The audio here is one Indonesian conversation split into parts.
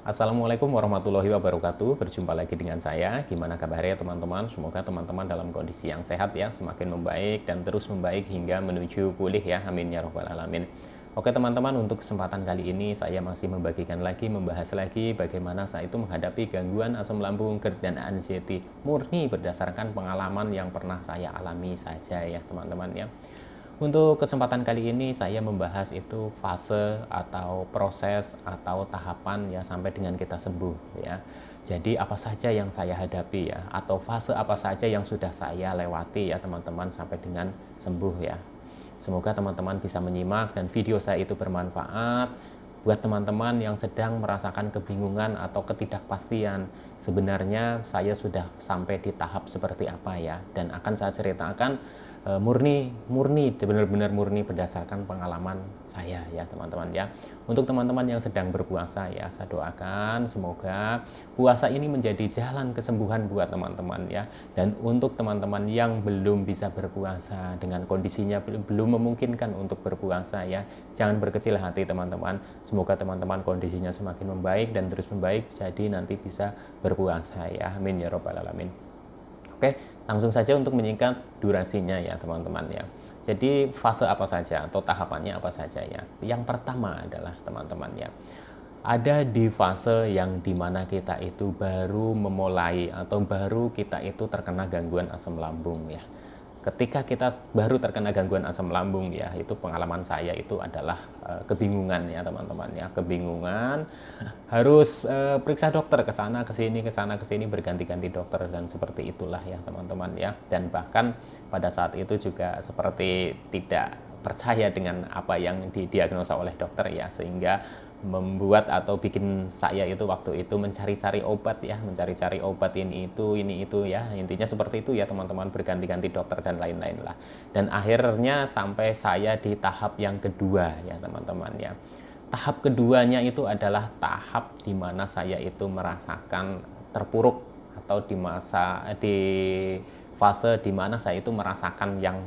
Assalamualaikum warahmatullahi wabarakatuh. Berjumpa lagi dengan saya. Gimana kabarnya teman-teman? Semoga teman-teman dalam kondisi yang sehat ya, semakin membaik dan terus membaik hingga menuju pulih ya. Amin ya robbal alamin. Oke teman-teman, untuk kesempatan kali ini saya masih membahas lagi bagaimana saya itu menghadapi gangguan asam lambung, GERD dan anxiety murni berdasarkan pengalaman yang pernah saya alami saja ya teman-teman ya. Untuk kesempatan kali ini saya membahas itu fase atau proses atau tahapan ya sampai dengan kita sembuh ya. Jadi apa saja yang saya hadapi ya, atau fase apa saja yang sudah saya lewati ya teman-teman sampai dengan sembuh ya. Semoga teman-teman bisa menyimak dan video saya itu bermanfaat buat teman-teman yang sedang merasakan kebingungan atau ketidakpastian. Sebenarnya saya sudah sampai di tahap seperti apa ya, dan akan saya ceritakan murni benar-benar murni berdasarkan pengalaman saya ya teman-teman ya. Untuk teman-teman yang sedang berpuasa ya, saya doakan semoga puasa ini menjadi jalan kesembuhan buat teman-teman ya. Dan untuk teman-teman yang belum bisa berpuasa, dengan kondisinya belum memungkinkan untuk berpuasa ya, jangan berkecil hati teman-teman. Semoga teman-teman kondisinya semakin membaik dan terus membaik, jadi nanti bisa berpuasa ya. Amin ya robbal alamin. Oke, langsung saja untuk menyingkat durasinya ya teman-teman ya. Jadi fase apa saja atau tahapannya apa saja ya. Yang pertama adalah teman-teman ya, ada di fase yang dimana kita itu baru memulai atau baru kita itu terkena gangguan asam lambung ya. Ketika kita baru terkena gangguan asam lambung ya, itu pengalaman saya itu adalah kebingungan ya teman-teman ya, kebingungan, harus periksa dokter ke sana ke sini berganti-ganti dokter dan seperti itulah ya teman-teman ya. Dan bahkan pada saat itu juga seperti tidak percaya dengan apa yang didiagnosa oleh dokter ya, sehingga membuat atau bikin saya itu waktu itu mencari-cari obat ya, mencari-cari obat ini itu ya, intinya seperti itu ya teman-teman, berganti-ganti dokter dan lain-lain lah. Dan akhirnya sampai saya di tahap yang kedua ya teman-teman ya. Tahap keduanya itu adalah tahap di mana saya itu merasakan terpuruk, atau di fase di mana saya itu merasakan yang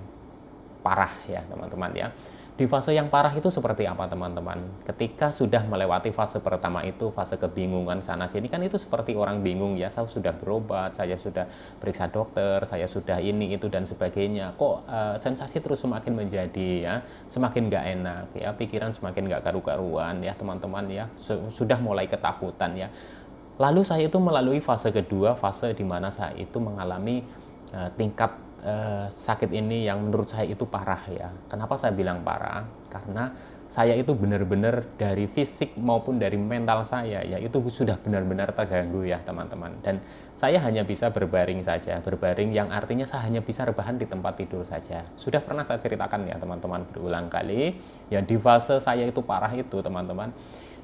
parah ya teman-teman ya. Di fase yang parah itu seperti apa teman-teman? Ketika sudah melewati fase pertama itu, fase kebingungan sana sini, kan itu seperti orang bingung ya. Saya sudah berobat, saya sudah periksa dokter, saya sudah ini itu dan sebagainya. Kok sensasi terus semakin menjadi ya, semakin nggak enak ya, pikiran semakin nggak karu-karuan ya teman-teman ya. Sudah mulai ketakutan ya. Lalu saya itu melalui fase kedua, fase di mana saya itu mengalami tingkat sakit ini yang menurut saya itu parah ya. Kenapa saya bilang parah? Karena saya itu benar-benar dari fisik maupun dari mental saya ya, itu sudah benar-benar terganggu ya teman-teman. Dan saya hanya bisa berbaring saja, berbaring yang artinya saya hanya bisa rebahan di tempat tidur saja. Sudah pernah saya ceritakan ya teman-teman berulang kali ya, di fase saya itu parah itu teman-teman.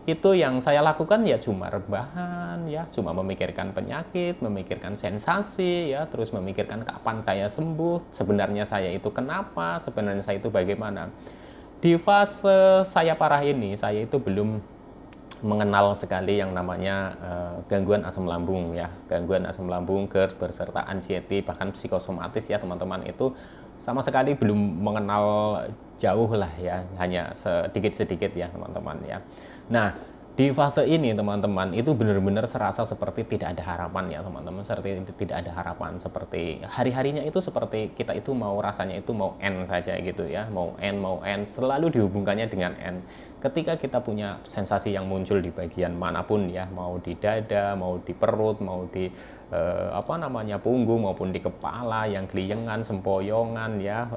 Itu yang saya lakukan ya cuma rebahan ya, cuma memikirkan penyakit, memikirkan sensasi ya, terus memikirkan kapan saya sembuh, sebenarnya saya itu kenapa, sebenarnya saya itu bagaimana. Di fase saya parah ini, saya itu belum mengenal sekali yang namanya gangguan asam lambung ya, gangguan asam lambung, GERD beserta anxiety, bahkan psikosomatis ya teman-teman, itu sama sekali belum mengenal jauh lah ya, hanya sedikit-sedikit ya teman-teman ya. Nah, di fase ini teman-teman itu benar-benar serasa seperti tidak ada harapan ya teman-teman, seperti tidak ada harapan, seperti hari-harinya itu seperti kita itu mau, rasanya itu mau end saja gitu ya, mau end, selalu dihubungkannya dengan end. Ketika kita punya sensasi yang muncul di bagian manapun ya, mau di dada, mau di perut, mau di punggung maupun di kepala, yang geliyengan, sempoyongan ya,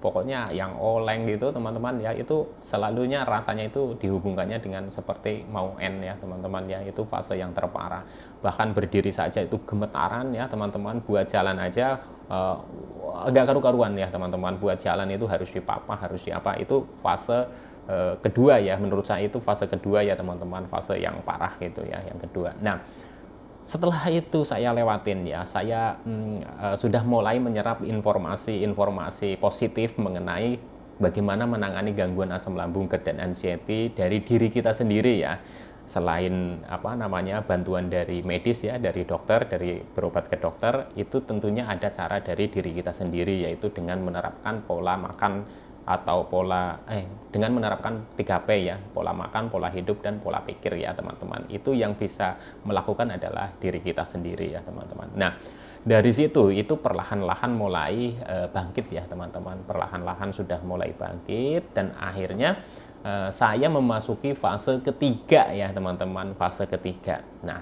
pokoknya yang oleng gitu teman-teman ya, itu selalunya rasanya itu dihubungkannya dengan seperti mau end ya teman-teman ya. Itu fase yang terparah, bahkan berdiri saja itu gemetaran ya teman-teman, buat jalan aja agak karu-karuan ya teman-teman, buat jalan itu harus dipapah, harus diapa. Itu fase kedua ya, menurut saya itu fase kedua ya teman-teman, fase yang parah gitu ya, yang kedua. Nah, setelah itu saya lewatin ya, saya sudah mulai menyerap informasi-informasi positif mengenai bagaimana menangani gangguan asam lambung, GERD dan anxiety dari diri kita sendiri ya. Selain bantuan dari medis ya, dari dokter, dari berobat ke dokter, itu tentunya ada cara dari diri kita sendiri, yaitu dengan menerapkan pola makan atau dengan menerapkan 3P ya, pola makan, pola hidup, dan pola pikir ya teman-teman. Itu yang bisa melakukan adalah diri kita sendiri ya teman-teman. Nah, dari situ itu perlahan-lahan mulai bangkit ya teman-teman. Perlahan-lahan sudah mulai bangkit dan akhirnya saya memasuki fase ketiga ya teman-teman, fase ketiga. Nah,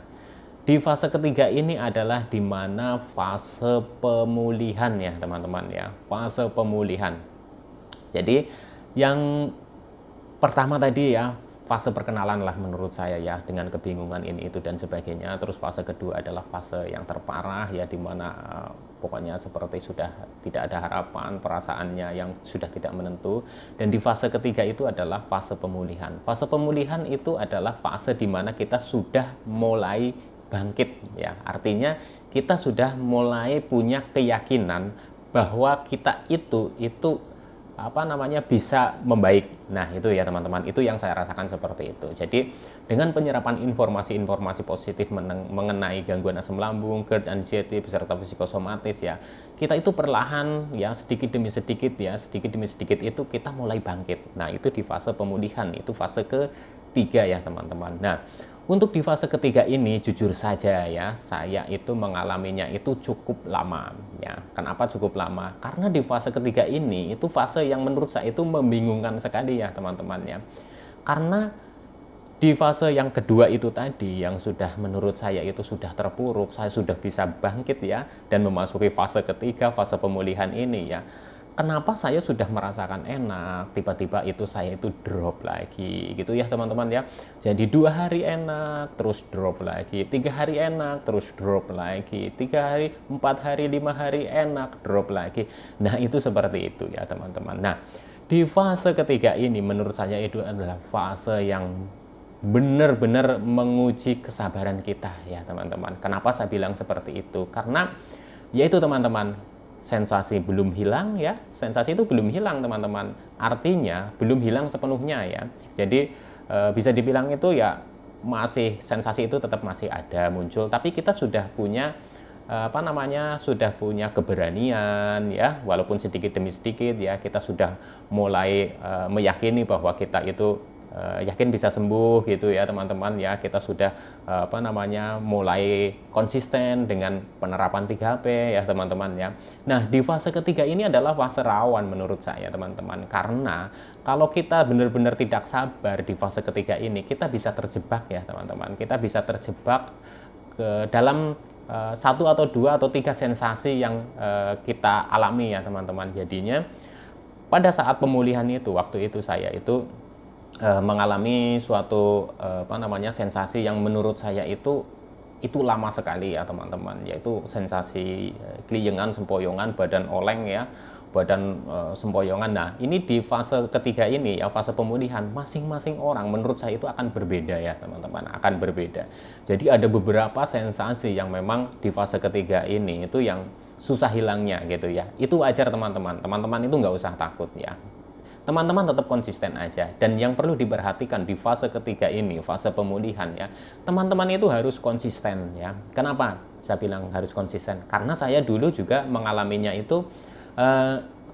di fase ketiga ini adalah di mana fase pemulihan ya teman-teman ya, fase pemulihan. Jadi yang pertama tadi ya, fase perkenalan lah menurut saya ya, dengan kebingungan ini itu dan sebagainya. Terus fase kedua adalah fase yang terparah ya, dimana pokoknya seperti sudah tidak ada harapan, perasaannya yang sudah tidak menentu. Dan di fase ketiga itu adalah fase pemulihan. Fase pemulihan itu adalah fase dimana kita sudah mulai bangkit ya, artinya kita sudah mulai punya keyakinan bahwa kita itu bisa membaik. Nah, itu ya teman-teman, itu yang saya rasakan seperti itu. Jadi dengan penyerapan informasi-informasi positif mengenai gangguan asam lambung, GERD, anxiety beserta psikosomatis ya, kita itu perlahan ya, sedikit demi sedikit itu kita mulai bangkit. Nah, itu di fase pemulihan, itu fase ketiga ya teman-teman. Nah, untuk di fase ketiga ini jujur saja ya, saya itu mengalaminya itu cukup lama ya. Kenapa cukup lama? Karena di fase ketiga ini itu fase yang menurut saya itu membingungkan sekali ya teman-teman ya. Karena di fase yang kedua itu tadi yang sudah menurut saya itu sudah terpuruk, saya sudah bisa bangkit ya dan memasuki fase ketiga, fase pemulihan ini ya. Kenapa saya sudah merasakan enak, tiba-tiba itu saya itu drop lagi gitu ya teman-teman ya. Jadi 2 hari enak, terus drop lagi, 3 hari enak, terus drop lagi, 3 hari, 4 hari, 5 hari enak, drop lagi. Nah, itu seperti itu ya teman-teman. Nah, di fase ketiga ini menurut saya itu adalah fase yang benar-benar menguji kesabaran kita ya teman-teman. Kenapa saya bilang seperti itu? Karena yaitu teman-teman, sensasi belum hilang ya, sensasi itu belum hilang teman-teman, artinya belum hilang sepenuhnya ya. Jadi bisa dibilang itu ya masih, sensasi itu tetap masih ada muncul, tapi kita sudah punya sudah punya keberanian ya, walaupun sedikit demi sedikit ya, kita sudah mulai meyakini bahwa kita itu yakin bisa sembuh gitu ya teman-teman ya. Kita sudah mulai konsisten dengan penerapan 3P ya teman-teman ya. Nah, di fase ketiga ini adalah fase rawan menurut saya teman-teman, karena kalau kita benar-benar tidak sabar di fase ketiga ini, kita bisa terjebak ya teman-teman. Kita bisa terjebak ke dalam 1 atau 2 atau 3 sensasi yang kita alami ya teman-teman. Jadinya pada saat pemulihan itu, waktu itu saya itu mengalami suatu sensasi yang menurut saya itu lama sekali ya teman-teman, yaitu sensasi keliengan, sempoyongan, badan oleng ya, badan sempoyongan. Nah, ini di fase ketiga ini ya, fase pemulihan, masing-masing orang menurut saya itu akan berbeda ya teman-teman, akan berbeda. Jadi ada beberapa sensasi yang memang di fase ketiga ini itu yang susah hilangnya gitu ya. Itu wajar teman-teman, teman-teman itu nggak usah takut ya. Teman-teman tetap konsisten aja. Dan yang perlu diperhatikan di fase ketiga ini, fase pemulihan ya, teman-teman itu harus konsisten ya. Kenapa saya bilang harus konsisten? Karena saya dulu juga mengalaminya itu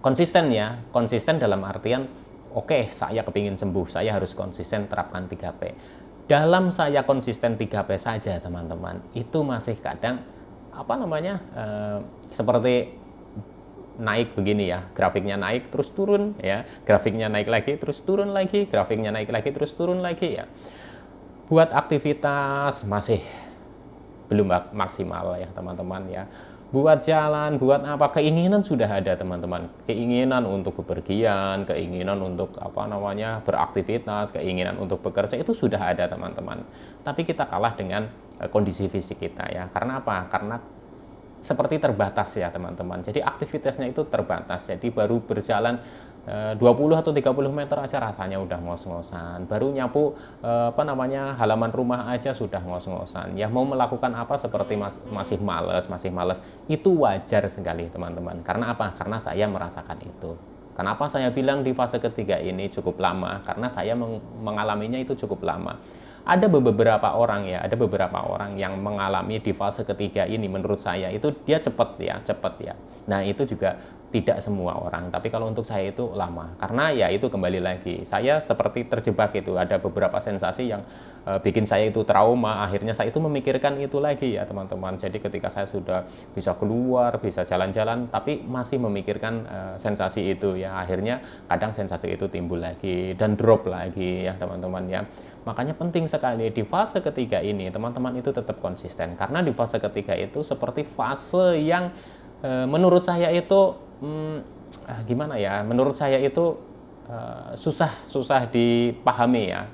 konsisten ya. Konsisten dalam artian, oke, saya kepingin sembuh, saya harus konsisten terapkan 3P. Dalam saya konsisten 3P saja teman-teman, itu masih kadang seperti naik begini ya, grafiknya naik terus turun ya, grafiknya naik lagi terus turun lagi, grafiknya naik lagi terus turun lagi ya. Buat aktivitas masih belum maksimal ya teman-teman ya. Buat jalan, buat apa, keinginan sudah ada teman-teman, keinginan untuk bepergian, keinginan untuk beraktivitas, keinginan untuk bekerja itu sudah ada teman-teman. Tapi kita kalah dengan kondisi fisik kita ya. Karena apa? Karena seperti terbatas ya teman-teman. Jadi aktivitasnya itu terbatas. Jadi baru berjalan 20 atau 30 meter aja rasanya udah ngos-ngosan. Baru nyapu halaman rumah aja sudah ngos-ngosan. Ya mau melakukan apa seperti masih males. Itu wajar sekali teman-teman. Karena apa? Karena saya merasakan itu. Kenapa saya bilang di fase ketiga ini cukup lama? Karena saya mengalaminya itu cukup lama. Ada beberapa orang yang mengalami di fase ketiga ini, menurut saya itu dia cepat ya. Nah, itu juga tidak semua orang, tapi kalau untuk saya itu lama. Karena ya itu kembali lagi, saya seperti terjebak itu. Ada beberapa sensasi yang bikin saya itu trauma, akhirnya saya itu memikirkan itu lagi ya teman-teman. Jadi ketika saya sudah bisa keluar, bisa jalan-jalan, tapi masih memikirkan sensasi itu ya, akhirnya kadang sensasi itu timbul lagi dan drop lagi ya teman-teman ya. Makanya penting sekali di fase ketiga ini teman-teman itu tetap konsisten, karena di fase ketiga itu seperti fase yang menurut saya itu gimana ya? Menurut saya itu susah dipahami ya.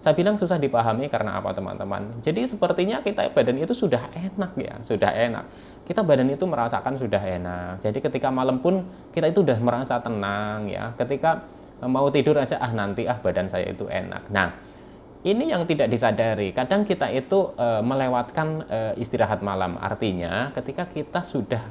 Saya bilang susah dipahami karena apa teman-teman? Jadi sepertinya kita badan itu sudah enak ya, sudah enak. Kita badan itu merasakan sudah enak. Jadi ketika malam pun kita itu udah merasa tenang ya. Ketika mau tidur aja nanti badan saya itu enak. Nah, ini yang tidak disadari. Kadang kita itu melewatkan istirahat malam. Artinya ketika kita sudah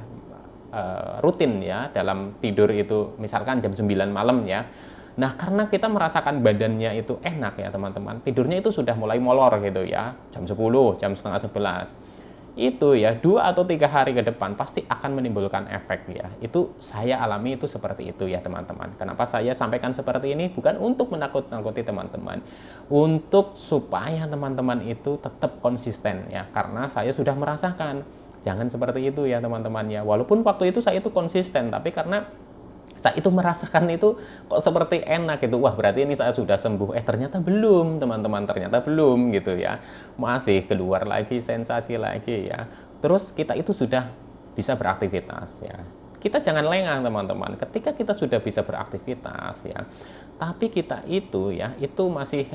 rutin ya dalam tidur itu misalkan jam 9 malam ya. Nah, karena kita merasakan badannya itu enak ya teman-teman, tidurnya itu sudah mulai molor gitu ya, jam 10, jam setengah 11. Itu ya 2 atau 3 hari ke depan pasti akan menimbulkan efek ya. Itu saya alami itu seperti itu ya teman-teman. Kenapa saya sampaikan seperti ini? Bukan untuk menakut-nakuti teman-teman, untuk supaya teman-teman itu tetap konsisten ya, karena saya sudah merasakan. Jangan seperti itu ya teman-teman ya. Walaupun waktu itu saya itu konsisten, tapi karena saya itu merasakan itu kok seperti enak gitu. Wah, berarti ini saya sudah sembuh. Ternyata belum, teman-teman. Ternyata belum gitu ya. Masih keluar lagi sensasi lagi ya. Terus kita itu sudah bisa beraktivitas ya. Kita jangan lengah teman-teman. Ketika kita sudah bisa beraktivitas ya, tapi kita itu ya, itu masih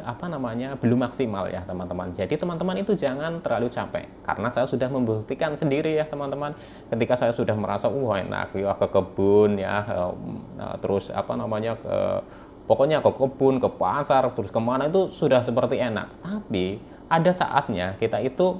belum maksimal ya teman-teman. Jadi teman-teman itu jangan terlalu capek, karena saya sudah membuktikan sendiri ya teman-teman. Ketika saya sudah merasa enak ya ke kebun ya, terus pokoknya ke kebun, ke pasar, terus kemana itu sudah seperti enak. Tapi ada saatnya kita itu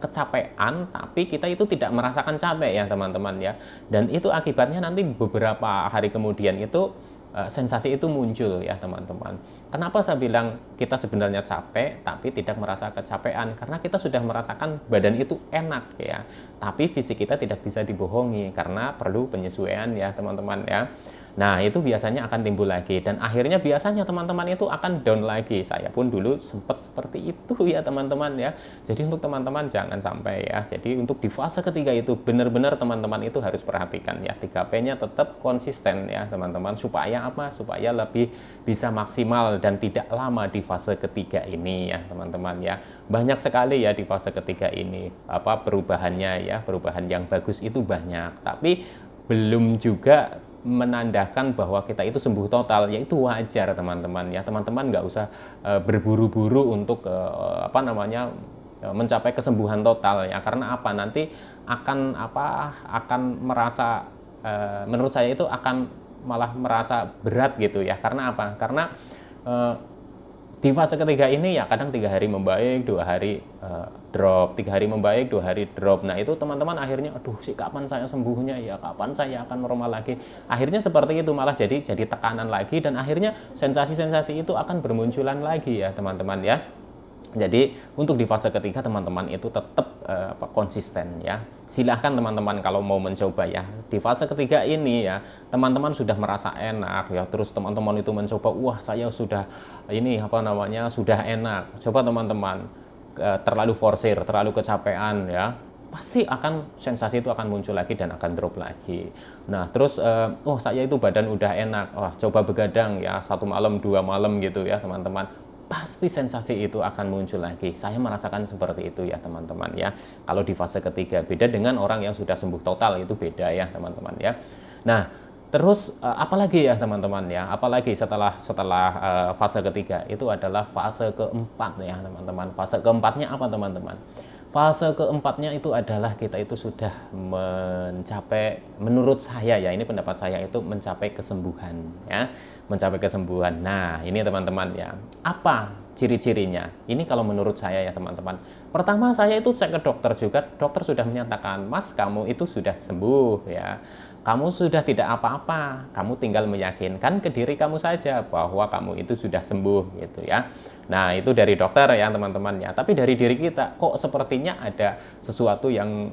kecapean, tapi kita itu tidak merasakan capek ya teman-teman ya. Dan itu akibatnya nanti beberapa hari kemudian itu sensasi itu muncul ya teman-teman. Kenapa saya bilang kita sebenarnya capek tapi tidak merasa kecapean? Karena kita sudah merasakan badan itu enak ya. Tapi fisik kita tidak bisa dibohongi karena perlu penyesuaian ya teman-teman ya. Nah, itu biasanya akan timbul lagi dan akhirnya biasanya teman-teman itu akan down lagi. Saya pun dulu sempat seperti itu ya teman-teman ya. Jadi untuk teman-teman jangan sampai ya. Jadi untuk di fase ketiga itu benar-benar teman-teman itu harus perhatikan ya. 3P-nya tetap konsisten ya teman-teman, supaya apa? Supaya lebih bisa maksimal dan tidak lama di fase ketiga ini ya teman-teman ya. Banyak sekali ya di fase ketiga ini perubahannya ya. Perubahan yang bagus itu banyak. Tapi belum juga menandakan bahwa kita itu sembuh total, yaitu wajar teman-teman ya. Teman-teman nggak usah berburu-buru untuk mencapai kesembuhan total ya. Karena apa? Nanti akan merasa menurut saya itu akan malah merasa berat gitu ya. Karena apa? Karena di fase ketiga ini ya kadang 3 hari membaik, 2 hari drop, 3 hari membaik, 2 hari drop. Nah itu teman-teman akhirnya, aduh sih kapan saya sembuhnya ya, kapan saya akan normal lagi. Akhirnya seperti itu, malah jadi tekanan lagi, dan akhirnya sensasi-sensasi itu akan bermunculan lagi ya teman-teman ya. Jadi untuk di fase ketiga teman-teman itu tetap konsisten ya. Silahkan teman-teman kalau mau mencoba ya. Di fase ketiga ini ya, teman-teman sudah merasa enak ya. Terus teman-teman itu mencoba, wah saya sudah sudah enak. Coba teman-teman terlalu forsir, terlalu kecapean ya, pasti akan sensasi itu akan muncul lagi dan akan drop lagi. Nah terus saya itu badan udah enak, coba begadang ya 1 malam 2 malam gitu ya teman-teman, pasti sensasi itu akan muncul lagi. Saya merasakan seperti itu ya teman-teman ya. Kalau di fase ketiga, beda dengan orang yang sudah sembuh total, itu beda ya teman-teman ya. Nah terus apalagi ya teman-teman ya, apalagi setelah fase ketiga itu adalah fase keempat ya teman-teman. Fase keempatnya apa teman-teman? Fase keempatnya itu adalah kita itu sudah mencapai, menurut saya ya, ini pendapat saya, itu mencapai kesembuhan ya, mencapai kesembuhan. Nah ini teman-teman ya, apa ciri-cirinya? Ini kalau menurut saya ya teman-teman. Pertama saya itu cek ke dokter juga, dokter sudah menyatakan, Mas kamu itu sudah sembuh ya. kamu sudah tidak apa-apa, kamu tinggal meyakinkan ke diri kamu saja bahwa kamu itu sudah sembuh gitu ya. Nah, itu dari dokter ya teman-teman ya. Tapi dari diri kita kok sepertinya ada sesuatu yang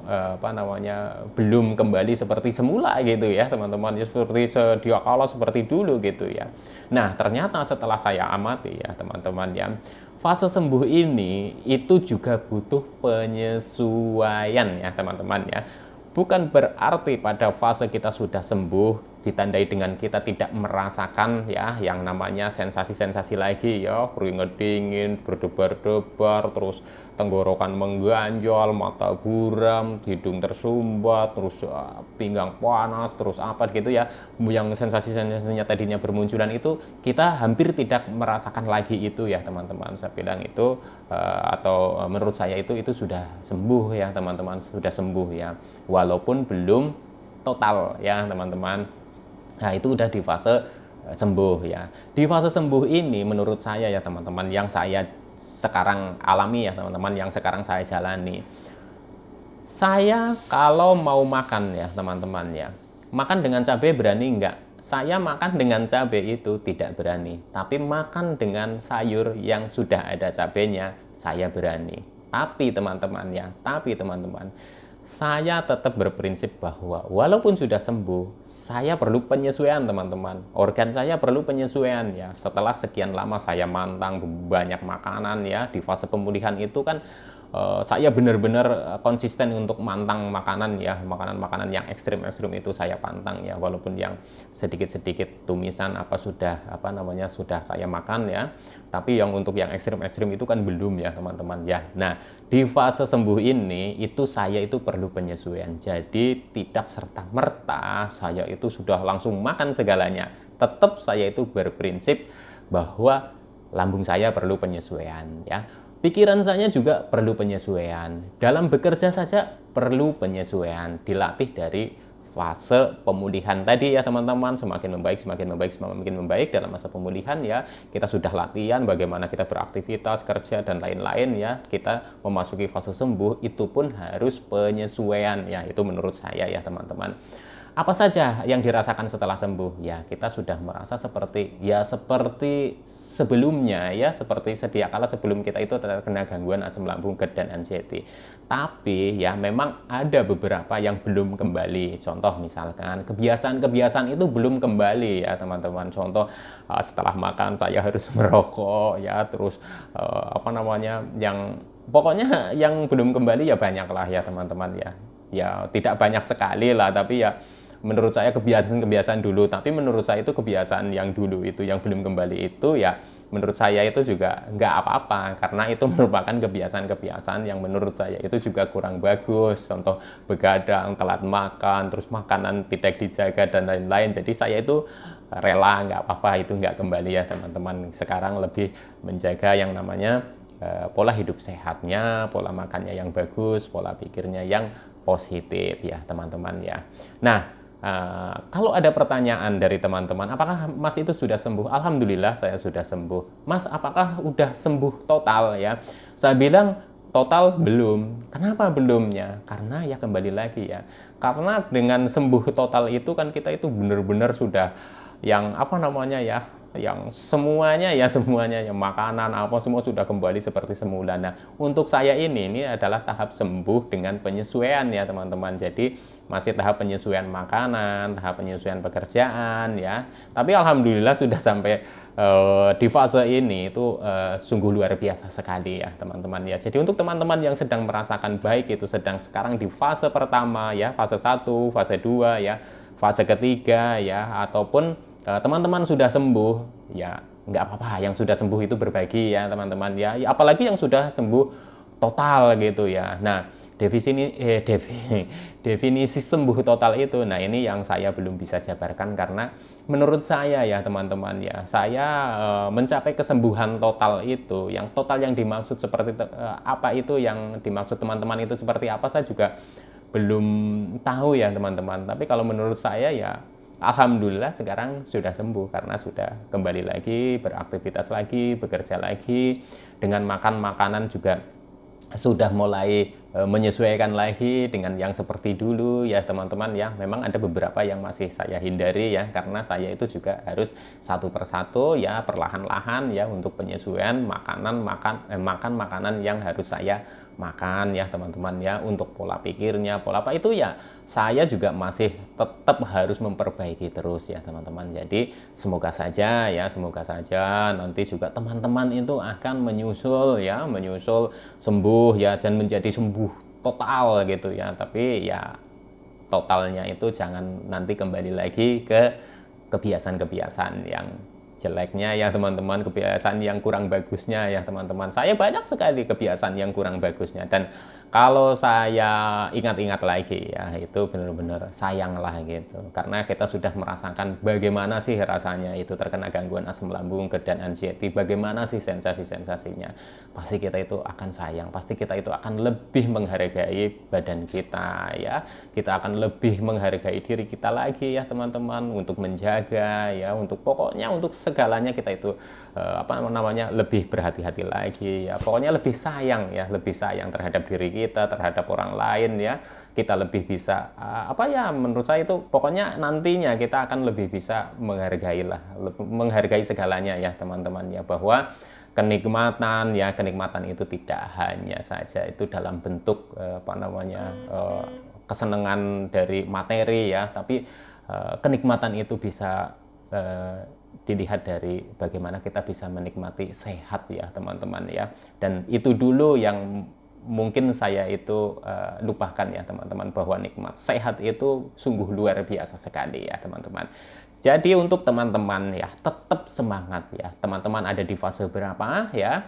belum kembali seperti semula gitu ya teman-teman, ya seperti sedia kala seperti dulu gitu ya. Nah, ternyata setelah saya amati ya teman-teman ya, fase sembuh ini itu juga butuh penyesuaian ya teman-teman ya. Bukan berarti pada fase kita sudah sembuh ditandai dengan kita tidak merasakan ya yang namanya sensasi-sensasi lagi ya, keringat dingin, berdebar-debar, terus tenggorokan mengganjal, mata buram, hidung tersumbat, terus pinggang panas, terus apa gitu ya, yang sensasi-sensasinya tadinya bermunculan itu kita hampir tidak merasakan lagi itu ya teman-teman. Saya bilang itu atau menurut saya itu sudah sembuh ya teman-teman, sudah sembuh ya, walaupun belum total ya teman-teman. Nah, itu udah di fase sembuh ya. Di fase sembuh ini menurut saya ya teman-teman, yang saya sekarang alami ya teman-teman, yang sekarang saya jalani. Saya kalau mau makan ya teman-teman ya, makan dengan cabai berani enggak? Saya makan dengan cabai itu tidak berani, tapi makan dengan sayur yang sudah ada cabainya, saya berani. Tapi teman-teman, saya tetap berprinsip bahwa walaupun sudah sembuh, saya perlu penyesuaian teman-teman. Organ saya perlu penyesuaian ya. Setelah sekian lama saya mantang banyak makanan ya, di fase pemulihan itu kan saya benar-benar konsisten untuk mantang makanan ya, makanan-makanan yang ekstrim-ekstrim itu saya pantang ya, walaupun yang sedikit-sedikit tumisan sudah saya makan ya, tapi yang untuk yang ekstrim-ekstrim itu kan belum ya teman-teman ya. Nah, di fase sembuh ini itu saya itu perlu penyesuaian, jadi tidak serta-merta saya itu sudah langsung makan segalanya. Tetap saya itu berprinsip bahwa lambung saya perlu penyesuaian ya. Pikiran saya juga perlu penyesuaian. Dalam bekerja saja perlu penyesuaian. Dilatih dari fase pemulihan tadi ya teman-teman, semakin membaik dalam masa pemulihan ya. Kita sudah latihan bagaimana kita beraktivitas, kerja dan lain-lain ya. Kita memasuki fase sembuh itu pun harus penyesuaian ya. Itu menurut saya ya teman-teman. Apa saja yang dirasakan setelah sembuh? Ya, kita sudah merasa seperti sebelumnya ya, seperti sedia kala sebelum kita itu terkena gangguan asam lambung, GERD dan anxiety. Tapi ya memang ada beberapa yang belum kembali. Contoh misalkan kebiasaan-kebiasaan itu belum kembali ya teman-teman. Contoh setelah makan saya harus merokok ya, terus yang pokoknya yang belum kembali ya banyak lah ya teman-teman ya. Ya tidak banyak sekali lah, tapi ya menurut saya kebiasaan-kebiasaan dulu, tapi menurut saya itu kebiasaan yang dulu itu yang belum kembali itu ya menurut saya itu juga nggak apa-apa, karena itu merupakan kebiasaan-kebiasaan yang menurut saya itu juga kurang bagus. Contoh begadang, telat makan, terus makanan tidak dijaga dan lain-lain. Jadi saya itu rela, nggak apa-apa itu nggak kembali ya teman-teman. Sekarang lebih menjaga yang namanya pola hidup sehatnya, pola makannya yang bagus, pola pikirnya yang positif ya teman-teman ya. Nah, kalau ada pertanyaan dari teman-teman, apakah Mas itu sudah sembuh? Alhamdulillah saya sudah sembuh. Mas, apakah udah sembuh total ya? Saya bilang total belum. Kenapa belumnya? Karena ya kembali lagi ya. Karena dengan sembuh total itu kan kita itu benar-benar sudah yang yang semuanya yang makanan apa semua sudah kembali seperti semula. Nah, untuk saya ini adalah tahap sembuh dengan penyesuaian ya teman-teman. Jadi masih tahap penyesuaian makanan, tahap penyesuaian pekerjaan ya. Tapi alhamdulillah sudah sampai di fase ini itu sungguh luar biasa sekali ya teman-teman ya. Jadi untuk teman-teman yang sedang merasakan baik itu sedang sekarang di fase pertama ya, fase 1, fase 2 ya, fase ketiga ya, ataupun teman-teman sudah sembuh ya nggak apa-apa, yang sudah sembuh itu berbagi ya teman-teman ya. Apalagi yang sudah sembuh total gitu ya. Nah, definisi sembuh total itu, nah ini yang saya belum bisa jabarkan, karena menurut saya ya teman-teman ya, saya mencapai kesembuhan total itu, yang total yang dimaksud seperti apa itu, yang dimaksud teman-teman itu seperti apa, saya juga belum tahu ya teman-teman. Tapi kalau menurut saya ya alhamdulillah sekarang sudah sembuh, karena sudah kembali lagi beraktivitas lagi, bekerja lagi, dengan makan makanan juga sudah mulai menyesuaikan lagi dengan yang seperti dulu ya teman-teman ya. Memang ada beberapa yang masih saya hindari ya, karena saya itu juga harus satu persatu ya perlahan-lahan ya untuk penyesuaian makan makanan yang harus saya makan ya teman-teman ya. Untuk pola pikirnya, pola apa itu ya saya juga masih tetap harus memperbaiki terus ya teman-teman. Jadi semoga saja nanti juga teman-teman itu akan menyusul sembuh ya, dan menjadi sembuh total gitu ya. Tapi ya totalnya itu jangan nanti kembali lagi ke kebiasaan-kebiasaan yang jeleknya ya teman-teman, kebiasaan yang kurang bagusnya ya teman-teman. Saya banyak sekali kebiasaan yang kurang bagusnya, dan kalau saya ingat-ingat lagi ya itu benar-benar sayang lah gitu, karena kita sudah merasakan bagaimana sih rasanya itu terkena gangguan asam lambung dan anxiety, bagaimana sih sensasi-sensasinya. Pasti kita itu akan sayang, pasti kita itu akan lebih menghargai badan kita ya, kita akan lebih menghargai diri kita lagi ya teman-teman, untuk menjaga ya, untuk pokoknya untuk segalanya kita itu lebih berhati-hati lagi ya, pokoknya lebih sayang terhadap diri kita, terhadap orang lain ya. Kita lebih bisa menurut saya itu pokoknya nantinya kita akan lebih bisa menghargai segalanya ya teman-teman ya, bahwa kenikmatan itu tidak hanya saja itu dalam bentuk kesenangan dari materi ya, tapi kenikmatan itu bisa dilihat dari bagaimana kita bisa menikmati sehat ya teman-teman ya. Dan itu dulu yang mungkin saya itu lupakan ya teman-teman, bahwa nikmat sehat itu sungguh luar biasa sekali ya teman-teman. Jadi untuk teman-teman ya tetap semangat ya. Teman-teman ada di fase berapa ya,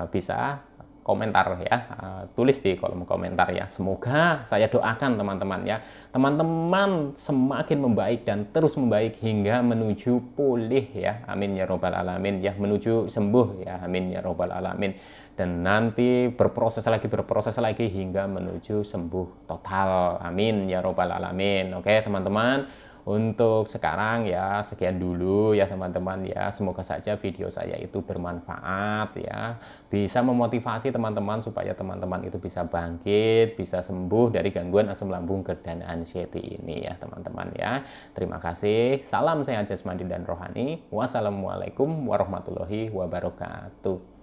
bisa komentar ya, tulis di kolom komentar ya. Semoga saya doakan teman-teman ya, teman-teman semakin membaik dan terus membaik hingga menuju pulih ya, amin ya robbal alamin ya, menuju sembuh ya, amin ya robbal alamin. Dan nanti berproses lagi hingga menuju sembuh total, amin ya robbal alamin. Oke teman-teman, untuk sekarang ya sekian dulu ya teman-teman ya. Semoga saja video saya itu bermanfaat ya, bisa memotivasi teman-teman supaya teman-teman itu bisa bangkit, bisa sembuh dari gangguan asam lambung dan anxiety ini ya teman-teman ya. Terima kasih. Salam sehat jasmani dan rohani. Wassalamualaikum warahmatullahi wabarakatuh.